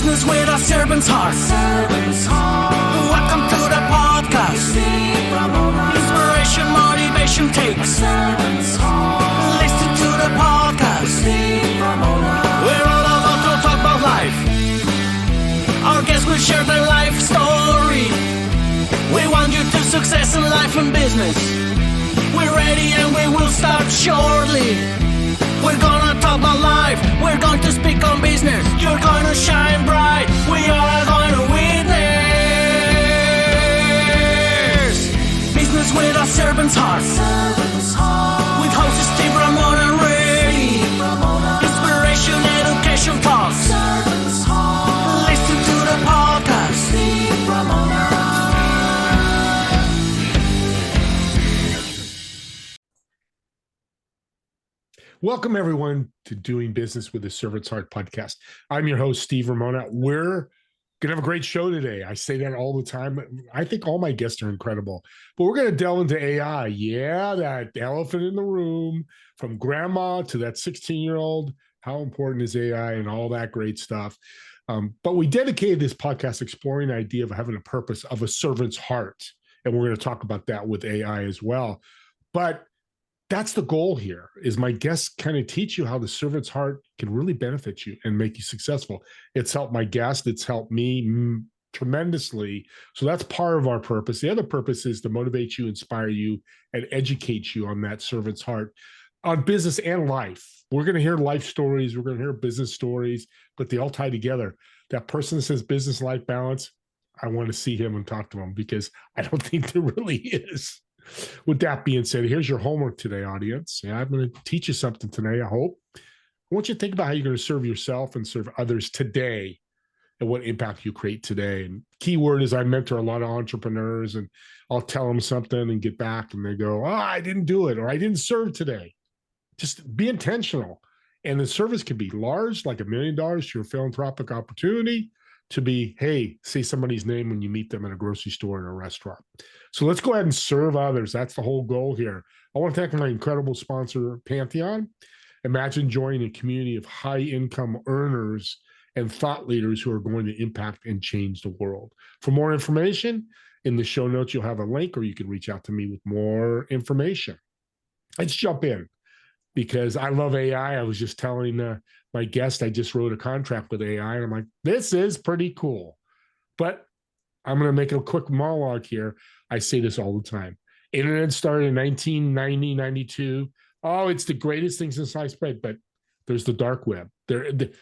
Business with a servant's heart. Welcome to the podcast. Inspiration, motivation takes. Listen to the podcast. We're all about to talk about life. Our guests will share their life story. We want you to success in life and business. We're ready and we will start shortly. We're gonna talk about life. We're going to speak on business. You're gonna shine bright. We are going to witness. Business with a servant's heart. With hosts Steve, Ramona, and Ray. Inspiration, education talks. Listen to the podcast. Steve, Ramona. Welcome, everyone, to Doing Business with a Servant's Heart podcast. I'm your host, Steve Ramona. We're going to have a great show today. I say that all the time. I think all my guests are incredible. But we're going to delve into AI. Yeah, that elephant in the room, from grandma to that 16-year-old. How important is AI and all that great stuff? But we dedicated this podcast exploring the idea of having a purpose of a servant's heart. And we're going to talk about that with AI as well. But that's the goal here, is my guests kind of teach you how the servant's heart can really benefit you and make you successful. It's helped my guest. It's helped me tremendously. So that's part of our purpose. The other purpose is to motivate you, inspire you, and educate you on that servant's heart on business and life. We're going to hear life stories. We're going to hear business stories, but they all tie together. That person that says business-life balance, I want to see him and talk to him, because I don't think there really is. With that being said, here's your homework today, audience. Yeah, I'm going to teach you something today, I hope. I want you to think about how you're going to serve yourself and serve others today and what impact you create today. And key word is, I mentor a lot of entrepreneurs, and I'll tell them something and get back and they go, oh, I didn't do it, or I didn't serve today. Just be intentional. And the service can be large, like $1 million to your philanthropic opportunity, to be, hey, say somebody's name when you meet them in a grocery store or a restaurant. So let's go ahead and serve others. That's the whole goal here. I want to thank my incredible sponsor, Pantheon. Imagine joining a community of high-income earners and thought leaders who are going to impact and change the world. For more information, in the show notes, you'll have a link, or you can reach out to me with more information. Let's jump in, because I love AI. I was just telling my guest, I just wrote a contract with AI, and I'm like, this is pretty cool. But I'm going to make a quick monologue here. I say this all the time. Internet started in 1990, 92. Oh, it's the greatest thing since sliced bread, but there's the dark web. This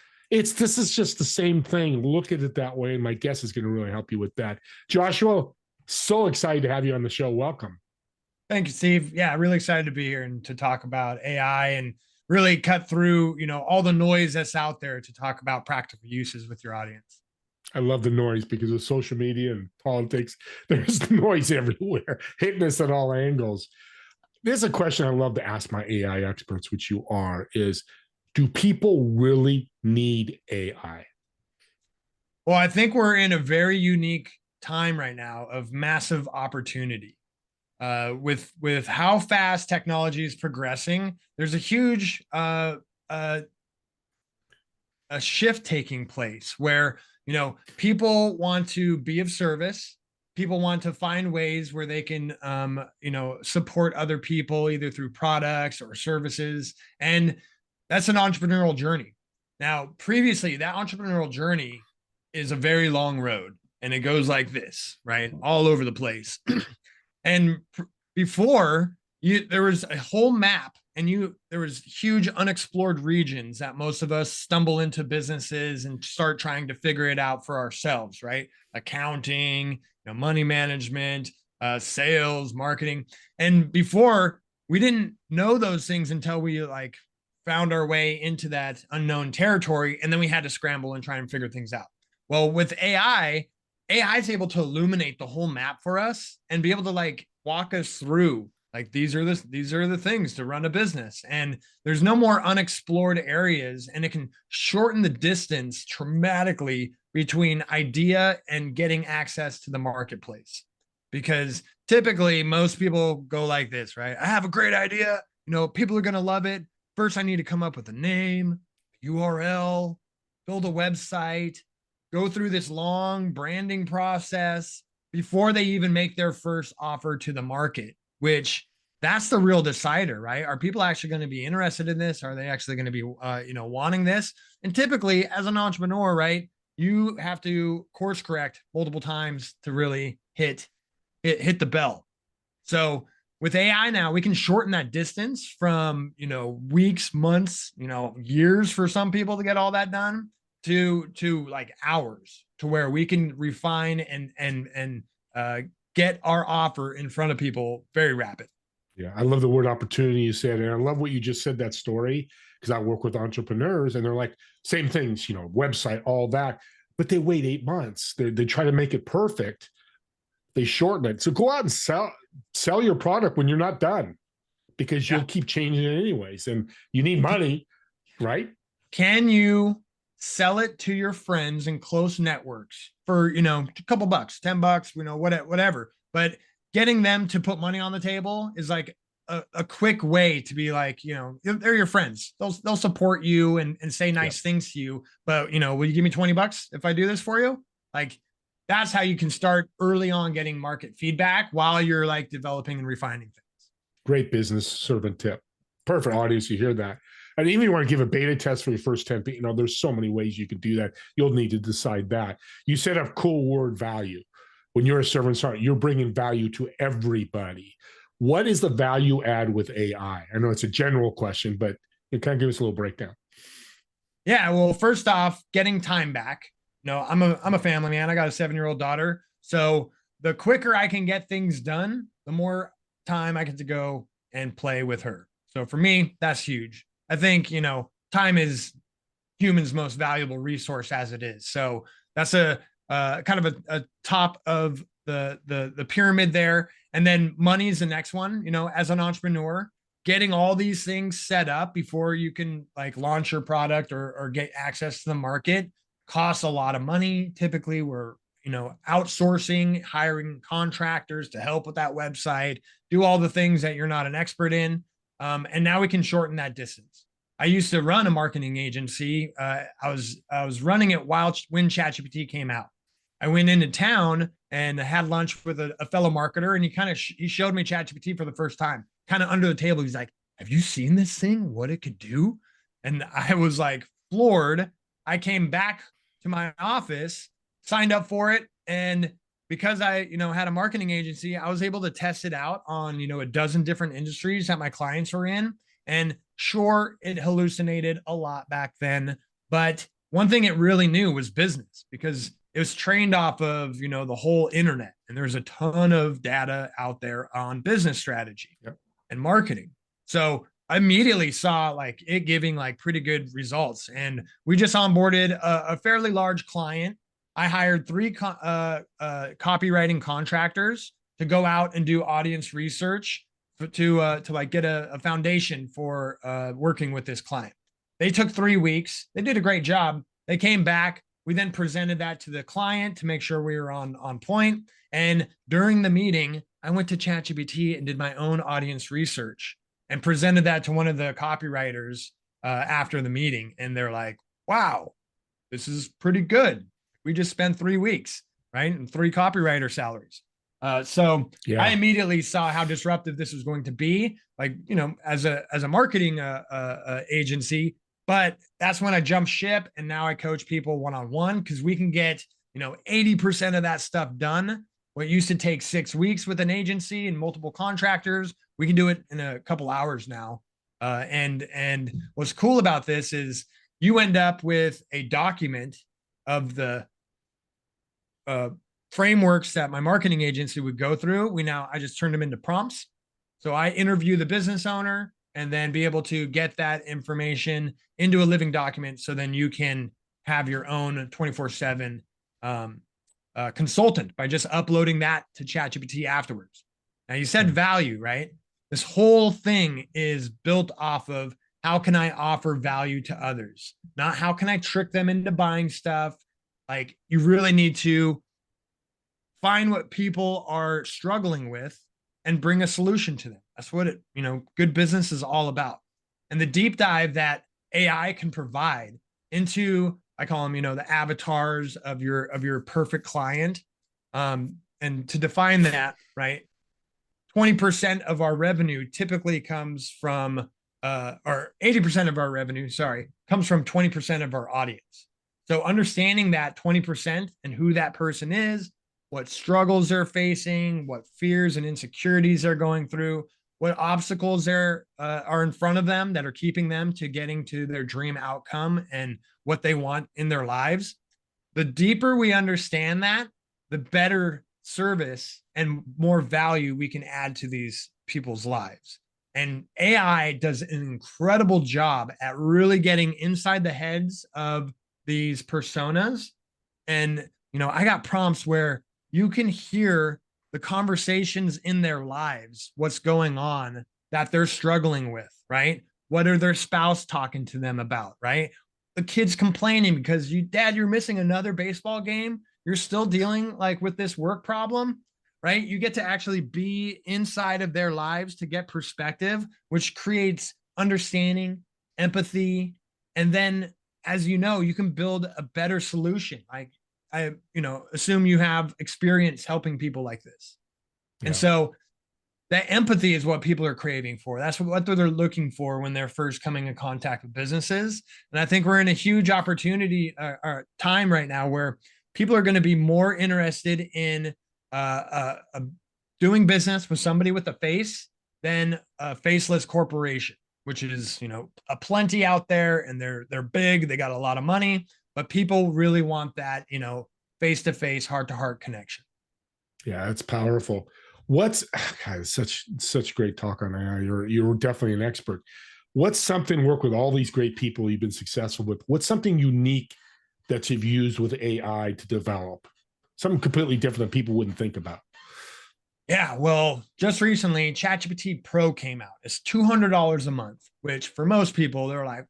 is just the same thing. Look at it that way, and my guest is going to really help you with that. Joshua, so excited to have you on the show. Welcome. Thank you, Steve. Yeah, really excited to be here and to talk about AI and really cut through, all the noise that's out there to talk about practical uses with your audience. I love the noise, because of social media and politics. There's noise everywhere, hitting us at all angles. There's a question I love to ask my AI experts, which you are, is, do people really need AI? Well, I think we're in a very unique time right now of massive opportunity. With how fast technology is progressing, there's a huge a shift taking place where people want to be of service. People want to find ways where they can support other people, either through products or services, and that's an entrepreneurial journey. Now, previously, that entrepreneurial journey is a very long road, and it goes like this, right, all over the place. And before, there was a whole map, and there was huge unexplored regions that most of us stumble into businesses and start trying to figure it out for ourselves, right? Accounting, money management, sales, marketing. And before, we didn't know those things until we found our way into that unknown territory, and then we had to scramble and try and figure things out. Well, with AI is able to illuminate the whole map for us and be able to walk us through, these are the things to run a business. And there's no more unexplored areas, and it can shorten the distance dramatically between idea and getting access to the marketplace. Because typically most people go like this, right? I have a great idea. People are going to love it. First, I need to come up with a name, URL, build a website, go through this long branding process before they even make their first offer to the market, which that's the real decider, right? Are people actually going to be interested in this? Are they actually going to be, wanting this? And typically as an entrepreneur, right, you have to course correct multiple times to really hit the bell. So with AI now, we can shorten that distance from, weeks, months, years for some people to get all that done to like hours, to where we can refine and get our offer in front of people very rapid. Yeah, I love the word opportunity you said, and I love what you just said, that story, because I work with entrepreneurs, and they're like, same things, website, all that, but they wait 8 months. They try to make it perfect. They shorten it. So go out and sell your product when you're not done, because you'll keep changing it anyways, and you need money, right? Can you sell it to your friends and close networks for, a couple bucks, $10, whatever, but getting them to put money on the table is like a quick way to be like, they're your friends. They'll support you and say nice things to you. But, will you give me $20 if I do this for you? Like, that's how you can start early on getting market feedback while you're like developing and refining things. Great business servant tip. Perfect audience. You hear that. And even if you want to give a beta test for your first 10 people, there's so many ways you can do that. You'll need to decide that. You said a cool word, value. When you're a servant's heart, you're bringing value to everybody. What is the value add with AI? I know it's a general question, but it kind of give us a little breakdown. Yeah. Well, first off, getting time back. I'm a family man. I got a 7-year-old daughter. So the quicker I can get things done, the more time I get to go and play with her. So for me, that's huge. I think, time is humans' most valuable resource as it is. So that's a kind of a top of the pyramid there. And then money is the next one. As an entrepreneur, getting all these things set up before you can like launch your product or get access to the market costs a lot of money. Typically we're, outsourcing, hiring contractors to help with that website, do all the things that you're not an expert in. And now we can shorten that distance. I used to run a marketing agency. I was running it when ChatGPT came out. I went into town and had lunch with a fellow marketer, and he showed me ChatGPT for the first time, kind of under the table. He's like, "Have you seen this thing? What it could do?" And I was like floored. I came back to my office, signed up for it, and because I, had a marketing agency, I was able to test it out on, a dozen different industries that my clients were in. And sure, it hallucinated a lot back then, but one thing it really knew was business, because it was trained off of, the whole internet. And there's a ton of data out there on business strategy and marketing. So I immediately saw like it giving like pretty good results. And we just onboarded a fairly large client. I hired 3 copywriting contractors to go out and do audience research to like get a foundation for working with this client. They took 3 weeks. They did a great job. They came back. We then presented that to the client to make sure we were on point. And during the meeting, I went to ChatGPT and did my own audience research and presented that to one of the copywriters after the meeting. And they're like, "Wow, this is pretty good. We just spent 3 weeks, right? And 3 copywriter salaries." So I immediately saw how disruptive this was going to be, like, as a marketing agency. But that's when I jumped ship, and now I coach people one-on-one, because we can get, 80% of that stuff done. What used to take 6 weeks with an agency and multiple contractors, we can do it in a couple hours now. And what's cool about this is you end up with a document of the frameworks that my marketing agency would go through. I just turned them into prompts. So I interview the business owner and then be able to get that information into a living document. So then you can have your own 24/7 consultant by just uploading that to ChatGPT afterwards. Now you said value, right? This whole thing is built off of how can I offer value to others, not how can I trick them into buying stuff. Like, you really need to find what people are struggling with and bring a solution to them. That's what good business is all about. And the deep dive that AI can provide into I call them, the avatars of your perfect client. And to define that, right, 20% of our revenue typically comes from, or 80% of our revenue, sorry, comes from 20% of our audience. So understanding that 20% and who that person is, what struggles they're facing, what fears and insecurities they're going through, what obstacles are in front of them that are keeping them to getting to their dream outcome and what they want in their lives. The deeper we understand that, the better service and more value we can add to these people's lives. And AI does an incredible job at really getting inside the heads of these personas. And, I got prompts where you can hear the conversations in their lives, what's going on that they're struggling with, right? What are their spouse talking to them about, right? The kids complaining because you're missing another baseball game. You're still dealing with this work problem, right? You get to actually be inside of their lives to get perspective, which creates understanding, empathy. And then, as you can build a better solution. I assume you have experience helping people like this. Yeah. And so that empathy is what people are craving for. That's what they're looking for when they're first coming in contact with businesses. And I think we're in a huge opportunity time right now where people are going to be more interested in doing business with somebody with a face than a faceless corporation, which is, a plenty out there, and they're big, they got a lot of money, but people really want that, face-to-face, heart-to-heart connection. Yeah, it's powerful. God, such great talk on AI. You're definitely an expert. What's something, work with all these great people you've been successful with, what's something unique that you've used with AI to develop? Something completely different that people wouldn't think about. Yeah, well, just recently, ChatGPT Pro came out. It's $200 a month, which for most people, they're like,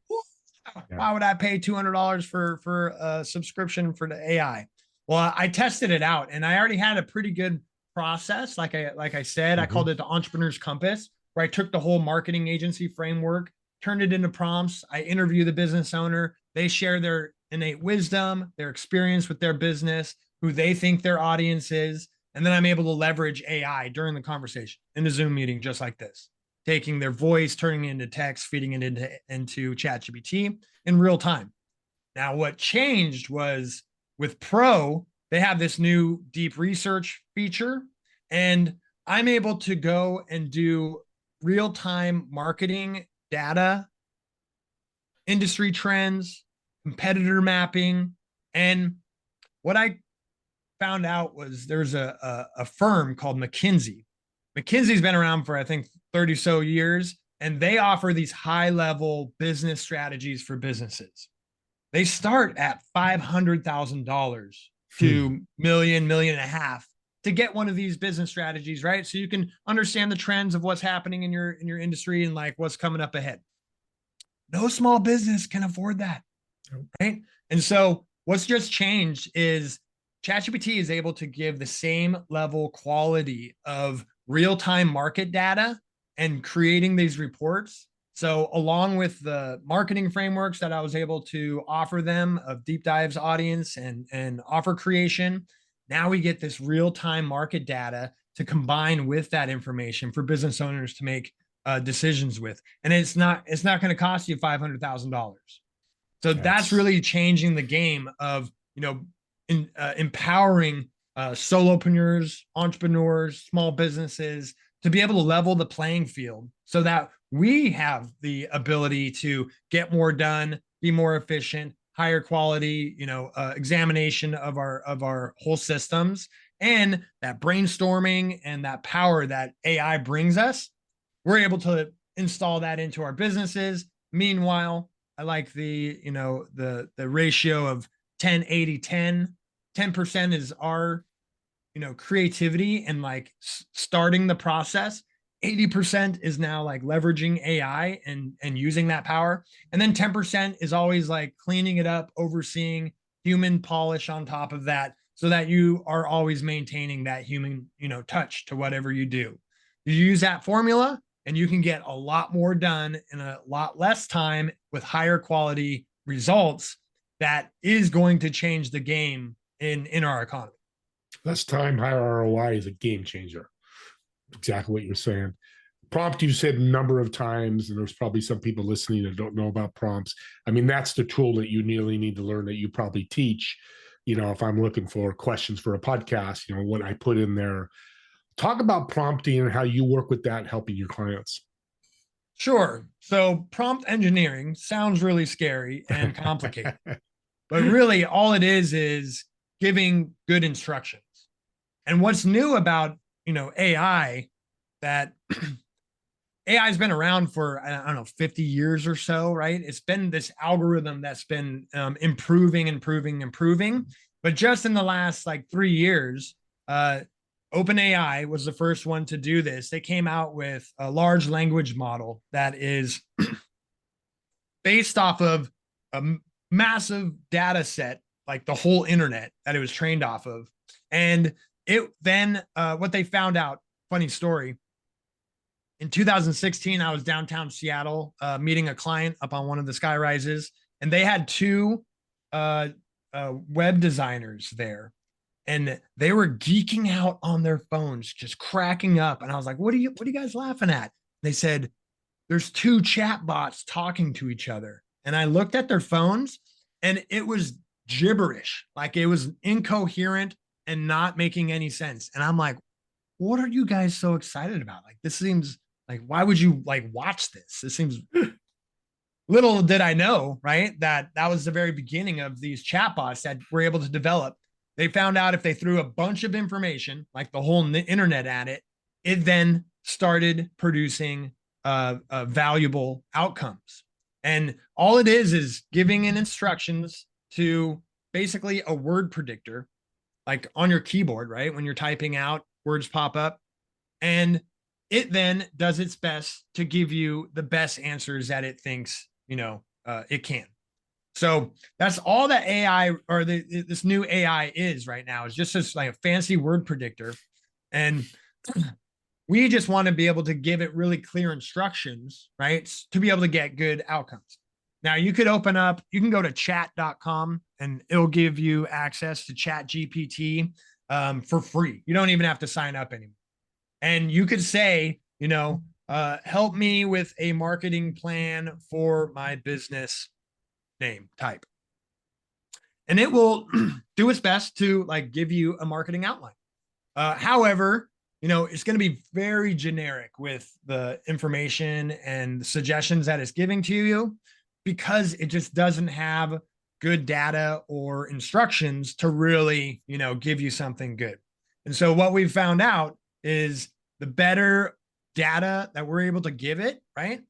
why would I pay $200 for a subscription for the AI? Well, I tested it out, and I already had a pretty good process. Like I said, I called it the Entrepreneur's Compass, where I took the whole marketing agency framework, turned it into prompts. I interview the business owner. They share their innate wisdom, their experience with their business, who they think their audience is. And then I'm able to leverage AI during the conversation in a Zoom meeting, just like this, taking their voice, turning it into text, feeding it into ChatGPT in real time. Now, what changed was with Pro, they have this new deep research feature, and I'm able to go and do real-time marketing data, industry trends, competitor mapping. And what I found out was there's a firm called McKinsey. McKinsey's been around for, I think, 30 so years, and they offer these high-level business strategies for businesses. They start at $500,000 to $1.5 million to get one of these business strategies, right? So you can understand the trends of what's happening in your industry and what's coming up ahead. No small business can afford that, right? And so what's just changed is ChatGPT is able to give the same level quality of real-time market data and creating these reports. So along with the marketing frameworks that I was able to offer them of deep dives audience and offer creation, now we get this real-time market data to combine with that information for business owners to make decisions with. And it's not going to cost you $500,000. So that's really changing the game of, empowering solopreneurs, entrepreneurs, small businesses to be able to level the playing field so that we have the ability to get more done, be more efficient, higher quality, examination of our whole systems, and that brainstorming and that power that AI brings us. We're able to install that into our businesses. Meanwhile, I like the ratio of 10, 80, 10. 10% is our, creativity and starting the process. 80% is now leveraging AI and using that power. And then 10% is always cleaning it up, overseeing, human polish on top of that, so that you are always maintaining that human, touch to whatever you do. You use that formula and you can get a lot more done in a lot less time with higher quality results that is going to change the game in our economy. Less time, higher ROI is a game changer. Exactly what you're saying. Prompt, you said a number of times, and there's probably some people listening that don't know about prompts. I mean, that's the tool that you really need to learn, that you probably teach. If I'm looking for questions for a podcast, what I put in there. Talk about prompting and how you work with that, helping your clients. Sure. So prompt engineering sounds really scary and complicated, but really all it is giving good instructions. And what's new about, AI, that AI has been around for, I don't know, 50 years or so, right? It's been this algorithm that's been improving. But just in the last 3 years, OpenAI was the first one to do this. They came out with a large language model that is based off of a massive data set, like the whole internet that it was trained off of. And it then, what they found out, funny story, in 2016, I was downtown Seattle meeting a client up on one of the sky rises, and they had two web designers there. And they were geeking out on their phones, just cracking up. And I was like, what are you guys laughing at? They said, there's two chat bots talking to each other. And I looked at their phones and it was gibberish. Like, it was incoherent and not making any sense. And I'm like, what are you guys so excited about? Like, this seems like, why would you watch this? This seems little did I know, right? That was the very beginning of these chatbots that were able to develop. They found out if they threw a bunch of information, like the whole internet, at it, it then started producing valuable outcomes. And all it is giving in instructions to basically a word predictor, like on your keyboard, right? When you're typing out, words pop up, and it then does its best to give you the best answers that it thinks, it can. So that's all that AI, or this new AI, is right now, is just this a fancy word predictor. And we just want to be able to give it really clear instructions, right, to be able to get good outcomes. Now, you can go to chat.com and it'll give you access to ChatGPT for free. You don't even have to sign up anymore. And you could say, help me with a marketing plan for my business name type. And it will do its best to give you a marketing outline. However, it's going to be very generic with the information and suggestions that it's giving to you, because it just doesn't have good data or instructions to really, give you something good. And so what we've found out is the better data that we're able to give it, right?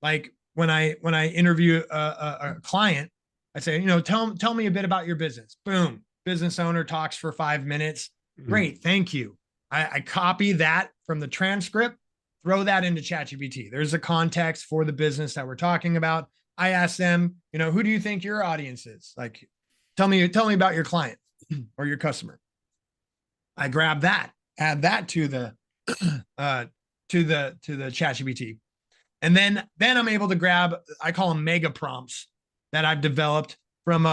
Like when I interview a client, I say, tell me a bit about your business. Boom. Business owner talks for 5 minutes. Great. Thank you. I copy that from the transcript, throw that into ChatGPT. There's a context for the business that we're talking about. I ask them, who do you think your audience is? Like, tell me about your client or your customer. I grab that, add that to the ChatGPT. And then I'm able to grab, I call them mega prompts that I've developed from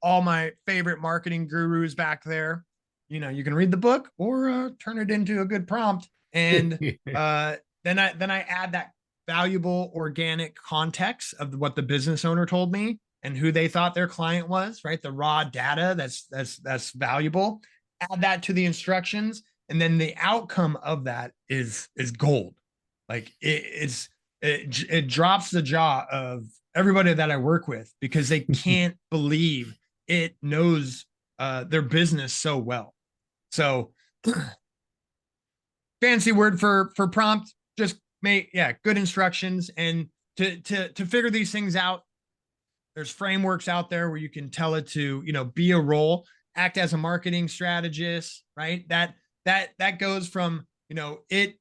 all my favorite marketing gurus back there. You can read the book or turn it into a good prompt. And then I add that valuable organic context of what the business owner told me and who they thought their client was, right? The raw data that's valuable. Add that to the instructions, and then the outcome of that is gold. Like it drops the jaw of everybody that I work with, because they can't believe it knows their business so well. So fancy word for prompt, just good instructions. And to figure these things out, there's frameworks out there where you can tell it to, be a role, act as a marketing strategist, right? That goes from, it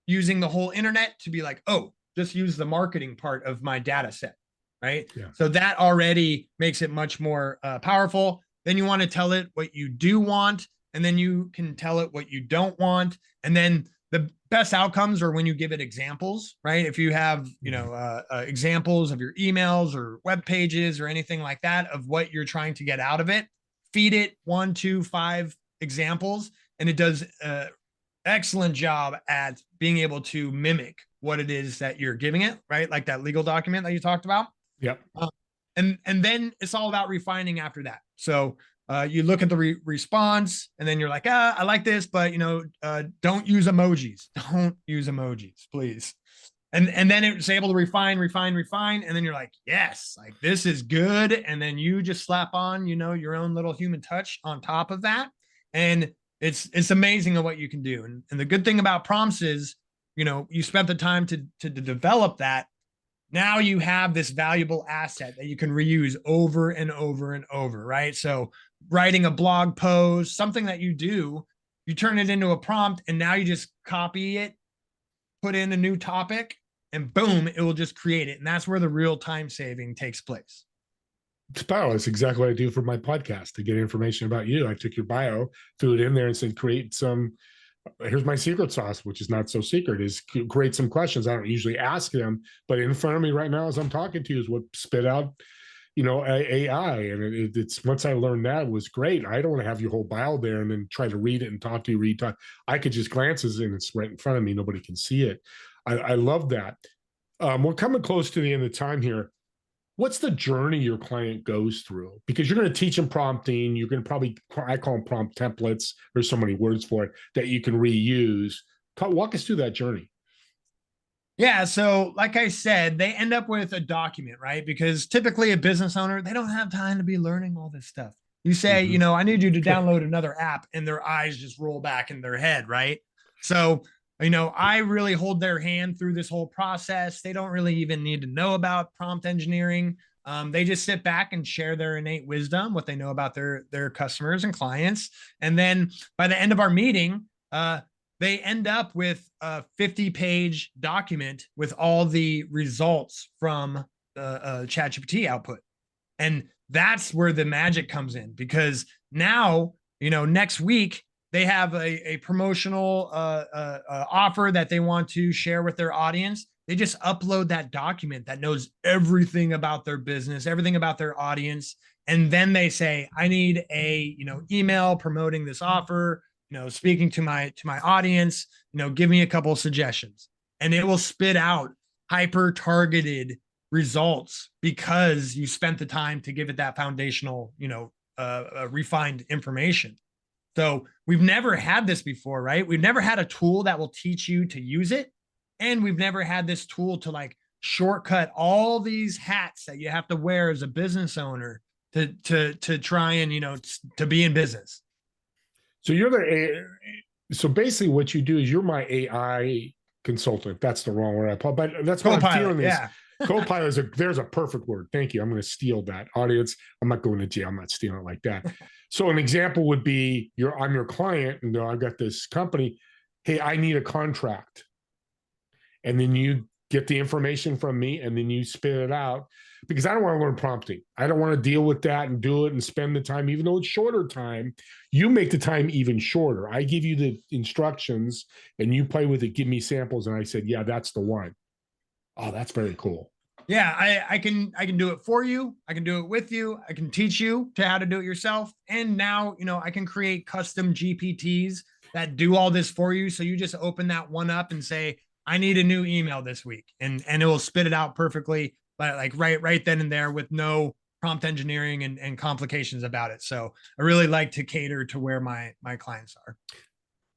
using the whole internet to be like, oh, just use the marketing part of my data set, right? Yeah. So that already makes it much more powerful. Then you want to tell it what you do want, and then you can tell it what you don't want. And then the best outcomes are when you give it examples, right? If you have, examples of your emails or web pages or anything like that of what you're trying to get out of it, feed it 1, 2, 5 examples, and it does an excellent job at being able to mimic what it is that you're giving it, right? Like that legal document that you talked about. Yep. And then it's all about refining after that. So you look at the response, and then you're like, I like this, but don't use emojis. Don't use emojis, please. And then it's able to refine, and then you're like, yes, like this is good. And then you just slap on, your own little human touch on top of that, and it's amazing at what you can do. And the good thing about prompts is, you spent the time to develop that. Now you have this valuable asset that you can reuse over and over and over, right? So writing a blog post, something that you do, you turn it into a prompt, and now you just copy it, put in a new topic, and boom, it will just create it. And that's where the real time saving takes place. That's exactly what I do for my podcast to get information about you. I took your bio, threw it in there, and said, create some. Here's my secret sauce, which is not so secret, is create some questions. I don't usually ask them, but in front of me right now as I'm talking to you is what spit out, AI. And it's once I learned that, it was great. I don't want to have your whole bio there and then try to read it and talk to you, I could just glances and it's right in front of me. Nobody can see it. I love that. We're coming close to the end of time here. What's the journey your client goes through? Because you're going to teach them prompting. You're going to I call them prompt templates. There's so many words for it that you can reuse. Walk us through that journey. Yeah. So like I said, they end up with a document, right? Because typically a business owner, they don't have time to be learning all this stuff. You say, I need you to download another app, and their eyes just roll back in their head, right? So I really hold their hand through this whole process. They don't really even need to know about prompt engineering. They just sit back and share their innate wisdom, what they know about their customers and clients. And then by the end of our meeting, they end up with a 50-page document with all the results from the ChatGPT output. And that's where the magic comes in, because now, next week, they have a promotional offer that they want to share with their audience. They just upload that document that knows everything about their business, everything about their audience. And then they say, I need a, email promoting this offer, speaking to my audience, give me a couple of suggestions. And it will spit out hyper targeted results because you spent the time to give it that foundational, refined information. So we've never had this before, right? We've never had a tool that will teach you to use it. And we've never had this tool to shortcut all these hats that you have to wear as a business owner to try and, to be in business. So so basically what you do is you're my AI consultant. That's the wrong word, but that's what I'm feeling. Yeah. Co-pilot there's a perfect word. Thank you. I'm going to steal that. Audience, I'm not going to jail. I'm not stealing it like that. So an example would be I'm your client, and I've got this company. Hey, I need a contract. And then you get the information from me, and then you spit it out, because I don't want to learn prompting. I don't want to deal with that and do it and spend the time, even though it's shorter time. You make the time even shorter. I give you the instructions and you play with it, give me samples. And I said, yeah, that's the one. Oh, that's very cool. Yeah, I can do it for you. I can do it with you. I can teach you to how to do it yourself. And now, I can create custom GPTs that do all this for you. So you just open that one up and say, I need a new email this week. And it will spit it out perfectly, but right then and there, with no prompt engineering and complications about it. So I really like to cater to where my clients are.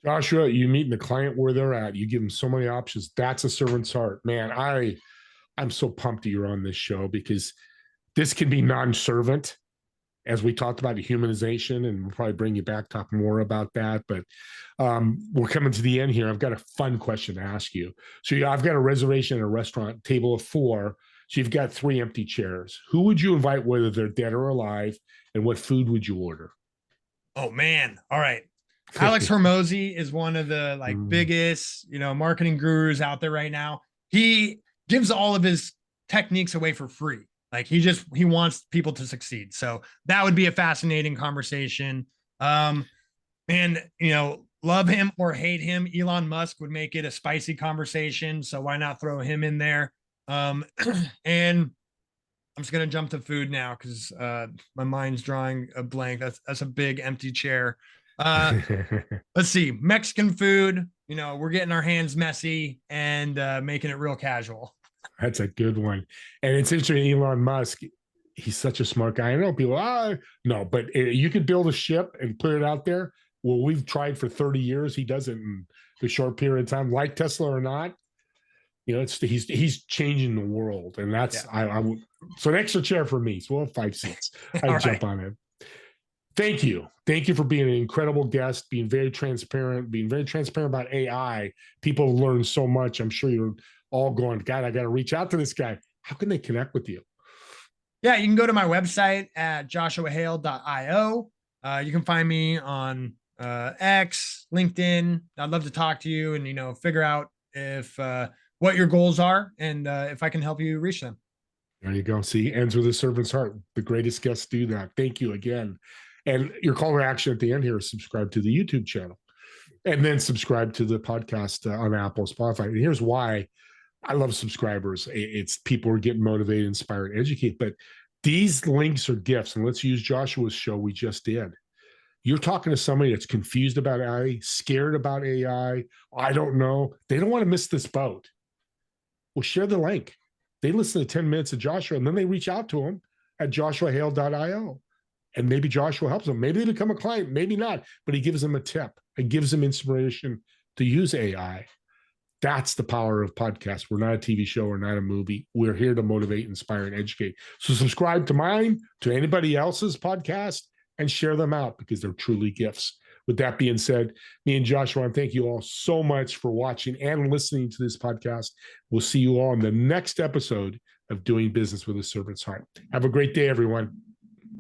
Joshua, you meet the client where they're at. You give them so many options. That's a servant's heart, man. I'm so pumped that you're on this show, because this can be non-servant, as we talked about humanization, and we'll probably bring you back, talk more about that. But we're coming to the end here. I've got a fun question to ask you. So I've got a reservation at a restaurant, table of 4. So you've got 3 empty chairs. Who would you invite, whether they're dead or alive, and what food would you order? Oh, man. All right. Alex Hormozy is one of the biggest, marketing gurus out there right now. He gives all of his techniques away for free. He wants people to succeed. So that would be a fascinating conversation. And, love him or hate him, Elon Musk would make it a spicy conversation. So why not throw him in there? And I'm just gonna jump to food now because my mind's drawing a blank. That's a big empty chair. Let's see, Mexican food. We're getting our hands messy and making it real casual. That's a good one. And it's interesting, Elon Musk, he's such a smart guy. I know people, no, but you could build a ship and put it out there. Well, we've tried for 30 years. He does it in a short period of time, like Tesla or not. He's changing the world. And that's, so an extra chair for me. So we'll have 5 seats. I jump on it. Thank you. Thank you for being an incredible guest, being very transparent about AI. People learn so much. I'm sure you're all going, God, I got to reach out to this guy. How can they connect with you? Yeah, you can go to my website at joshuahale.io. You can find me on X, LinkedIn. I'd love to talk to you and, figure out if what your goals are and if I can help you reach them. There you go. See, ends with a servant's heart. The greatest guests do that. Thank you again. And your call to action at the end here is subscribe to the YouTube channel and then subscribe to the podcast on Apple, Spotify. And here's why I love subscribers. It's people who are getting motivated, inspired, educate. But these links are gifts. And let's use Joshua's show we just did. You're talking to somebody that's confused about AI, scared about AI. I don't know. They don't want to miss this boat. Well, share the link. They listen to 10 minutes of Joshua, and then they reach out to him at joshuahale.io. And maybe Joshua helps them. Maybe they become a client, maybe not, but he gives them a tip. It gives them inspiration to use AI. That's the power of podcasts. We're not a TV show. We're not a movie. We're here to motivate, inspire, and educate. So subscribe to mine, to anybody else's podcast, and share them out because they're truly gifts. With that being said, me and Joshua, and thank you all so much for watching and listening to this podcast. We'll see you all in the next episode of Doing Business with a Servant's Heart. Have a great day, everyone.